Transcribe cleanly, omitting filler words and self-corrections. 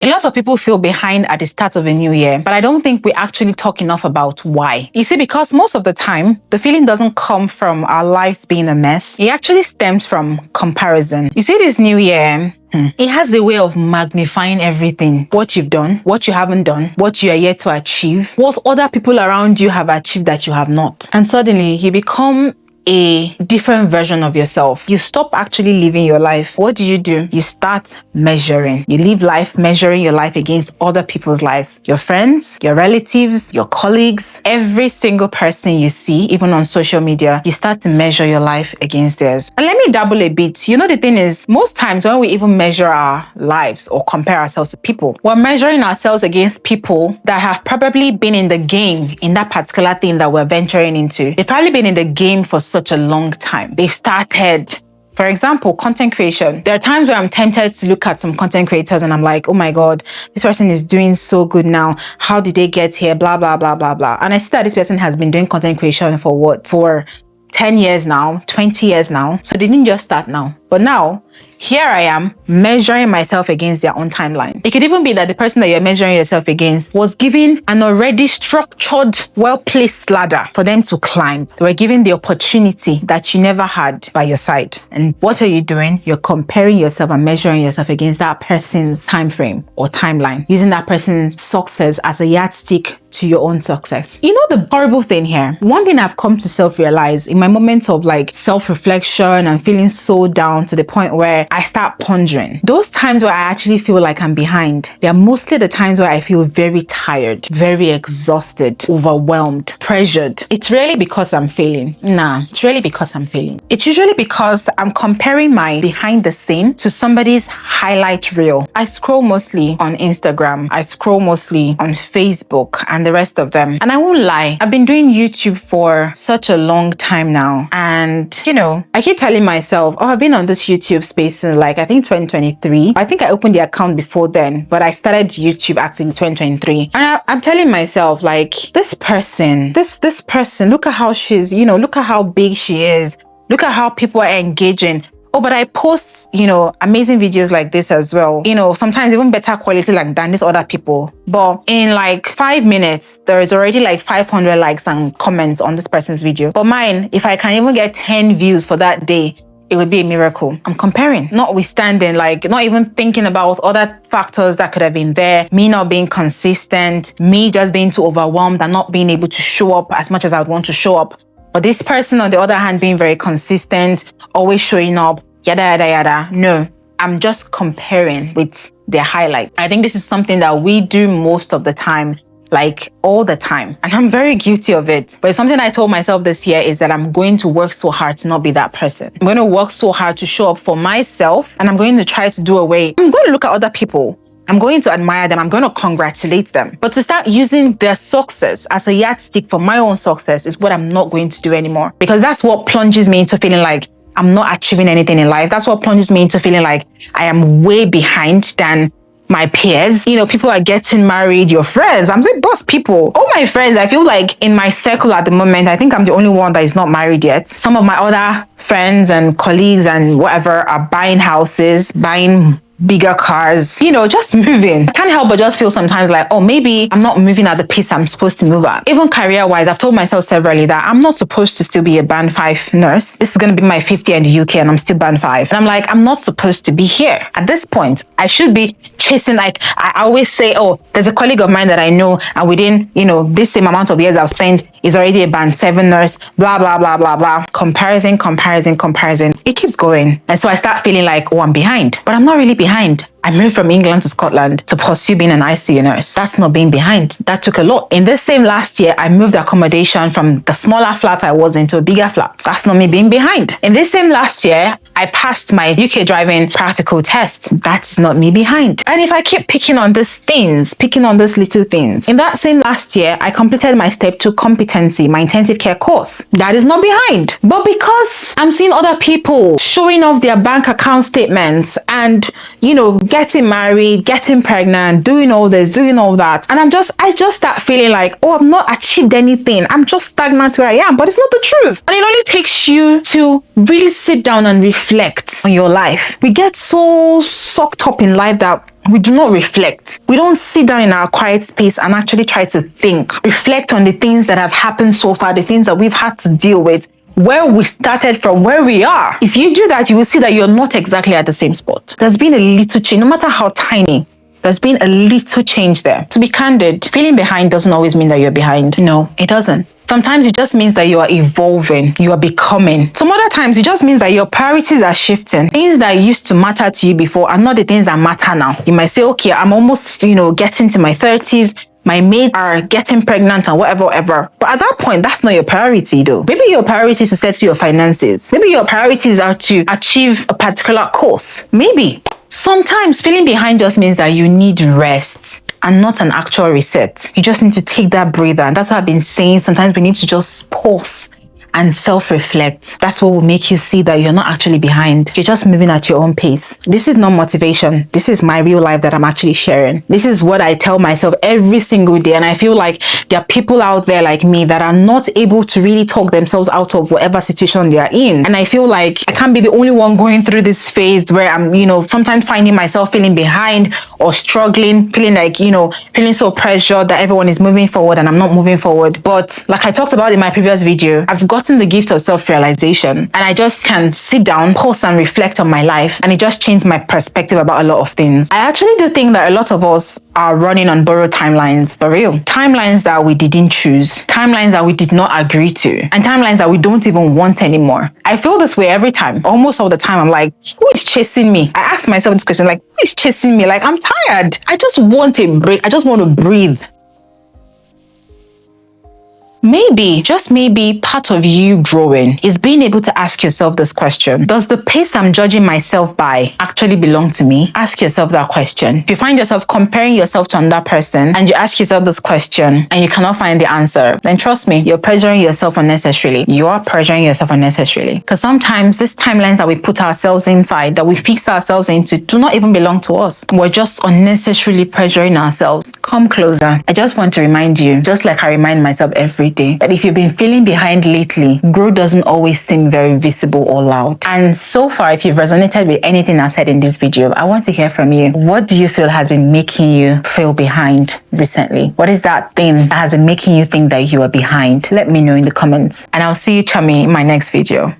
A lot of people feel behind at the start of a new year, but I don't think we actually talk enough about why. You see, because most of the time, the feeling doesn't come from our lives being a mess. It actually stems from comparison. You see, this new year, it has a way of magnifying everything. What you've done, what you haven't done, what you are yet to achieve, what other people around you have achieved that you have not. And suddenly, you become a different version of yourself. You stop actually living your life. What do? You start measuring. You live life measuring your life against other people's lives. Your friends, your relatives, your colleagues, every single person you see, even on social media, you start to measure your life against theirs. And let me double a bit. You know, the thing is, most times when we even measure our lives or compare ourselves to people, we're measuring ourselves against people that have probably been in the game in that particular thing that we're venturing into. They've probably been in the game for such a long time. They've started, for example, content creation. There are times where I'm tempted to look at some content creators and I'm like, oh my God, this person is doing so good now. How did they get here? Blah, blah, blah, blah, blah. And I see that this person has been doing content creation for what? For 10 years now, 20 years now. So they didn't just start now. But now, here I am measuring myself against their own timeline. It could even be that the person that you're measuring yourself against was given an already structured, well-placed ladder for them to climb. They were given the opportunity that you never had by your side. And what are you doing? You're comparing yourself and measuring yourself against that person's time frame or timeline, using that person's success as a yardstick to your own success. You know the horrible thing here? One thing I've come to self-realize in my moments of like self-reflection and feeling so down to the point where I start pondering. Those times where I actually feel like I'm behind, they are mostly the times where I feel very tired, very exhausted, overwhelmed, pressured. It's really because I'm failing. Nah, it's really because I'm failing. It's usually because I'm comparing my behind the scene to somebody's highlight reel. I scroll mostly on Instagram. I scroll mostly on Facebook and the rest of them. And I won't lie, I've been doing YouTube for such a long time now. And, you know, I keep telling myself, oh, I've been on this YouTube space since like, I think 2023. I think I opened the account before then, but I started YouTube acting in 2023. And I'm telling myself, like, this person, look at how she's, you know, look at how big she is. Look at how people are engaging. Oh, but I post, you know, amazing videos like this as well. You know, sometimes even better quality like than these other people. But in like 5 minutes, there is already like 500 likes and comments on this person's video. But mine, if I can even get 10 views for that day, it would be a miracle. I'm comparing, notwithstanding, like not even thinking about other factors that could have been there. Me not being consistent, me just being too overwhelmed and not being able to show up as much as I would want to show up. But this person, on the other hand, being very consistent, always showing up, yada, yada, yada. No, I'm just comparing with their highlights. I think this is something that we do most of the time, like all the time. And I'm very guilty of it. But something I told myself this year is that I'm going to work so hard to not be that person. I'm going to work so hard to show up for myself. And I'm going to try to do away. I'm going to look at other people. I'm going to admire them. I'm going to congratulate them. But to start using their success as a yardstick for my own success is what I'm not going to do anymore. Because that's what plunges me into feeling like I'm not achieving anything in life. That's what plunges me into feeling like I am way behind than my peers. You know, people are getting married, your friends. I'm saying boss people. All my friends, I feel like in my circle at the moment, I think I'm the only one that is not married yet. Some of my other friends and colleagues and whatever are buying houses, buying bigger cars, you know, just moving. I can't help but just feel sometimes like, oh, maybe I'm not moving at the pace I'm supposed to move at. Even career-wise, I've told myself severally that I'm not supposed to still be a band 5 nurse. This is going to be my 5th year in the UK and I'm still band 5. And I'm like, I'm not supposed to be here. At this point, I should be chasing, like, I always say, oh, there's a colleague of mine that I know and within, you know, this same amount of years I've spent is already a band 7 nurse, blah, blah, blah, blah, blah. Comparison. It keeps going. And so I start feeling like, oh, I'm behind. But I'm not really behind. I moved from England to Scotland to pursue being an ICU nurse. That's not being behind. That took a lot. In this same last year, I moved accommodation from the smaller flat I was into a bigger flat. That's not me being behind. In this same last year, I passed my UK driving practical test. That's not me behind. And if I keep picking on these little things, in that same last year, I completed my step 2 competency, my intensive care course. That is not behind. But because I'm seeing other people showing off their bank account statements and, you know, getting married, getting pregnant, doing all this, doing all that. And I just start feeling like, oh, I've not achieved anything. I'm just stagnant where I am, but it's not the truth. And it only takes you to really sit down and reflect on your life. We get so sucked up in life that we do not reflect. We don't sit down in our quiet space and actually try to think, reflect on the things that have happened so far, the things that we've had to deal with, where we started from, where we are. If you do that, you will see that you're not exactly at the same spot. There's been a little change, no matter how tiny. There's been a little change there. To be candid, feeling behind doesn't always mean that you're behind. No, it doesn't. Sometimes it just means that you are evolving, you are becoming. Some other times it just means that your priorities are shifting. Things that used to matter to you before are not the things that matter now. You might say, okay, I'm almost, getting to my 30s. My mates are getting pregnant and whatever. But at that point, that's not your priority though. Maybe your priority is to settle your finances. Maybe your priorities are to achieve a particular course. Maybe. Sometimes feeling behind just means that you need rest and not an actual reset. You just need to take that breather. And that's what I've been saying. Sometimes we need to just pause and self-reflect. That's what will make you see that you're not actually behind. You're just moving at your own pace. This is not motivation. This is my real life that I'm actually sharing. This is what I tell myself every single day. And I feel like there are people out there like me that are not able to really talk themselves out of whatever situation they are in. And I feel like I can't be the only one going through this phase where I'm, sometimes finding myself feeling behind or struggling, feeling like, feeling so pressured that everyone is moving forward and I'm not moving forward. But like I talked about in my previous video, I've gotten the gift of self-realization and I just can sit down, pause and reflect on my life, and it just changed my perspective about a lot of things. I actually do think that a lot of us are running on borrowed timelines, for real. Timelines that we didn't choose, timelines that we did not agree to, and timelines that we don't even want anymore. I feel this way every time. Almost all the time, I'm like, who is chasing me? I ask myself this question, like, who is chasing me? Like, I'm tired. I just want a break. I just want to breathe. Maybe, just maybe, part of you growing is being able to ask yourself this question. Does the pace I'm judging myself by actually belong to me? Ask yourself that question. If you find yourself comparing yourself to another person and you ask yourself this question and you cannot find the answer, then trust me, you're pressuring yourself unnecessarily. You are pressuring yourself unnecessarily. Because sometimes these timelines that we put ourselves inside, that we fix ourselves into, do not even belong to us. We're just unnecessarily pressuring ourselves. Come closer. I just want to remind you, just like I remind myself every day, that if you've been feeling behind lately, growth doesn't always seem very visible or loud. And so far, if you've resonated with anything I said in this video, I want to hear from you. What do you feel has been making you feel behind recently? What is that thing that has been making you think that you are behind? Let me know in the comments. And I'll see you, chummy, in my next video.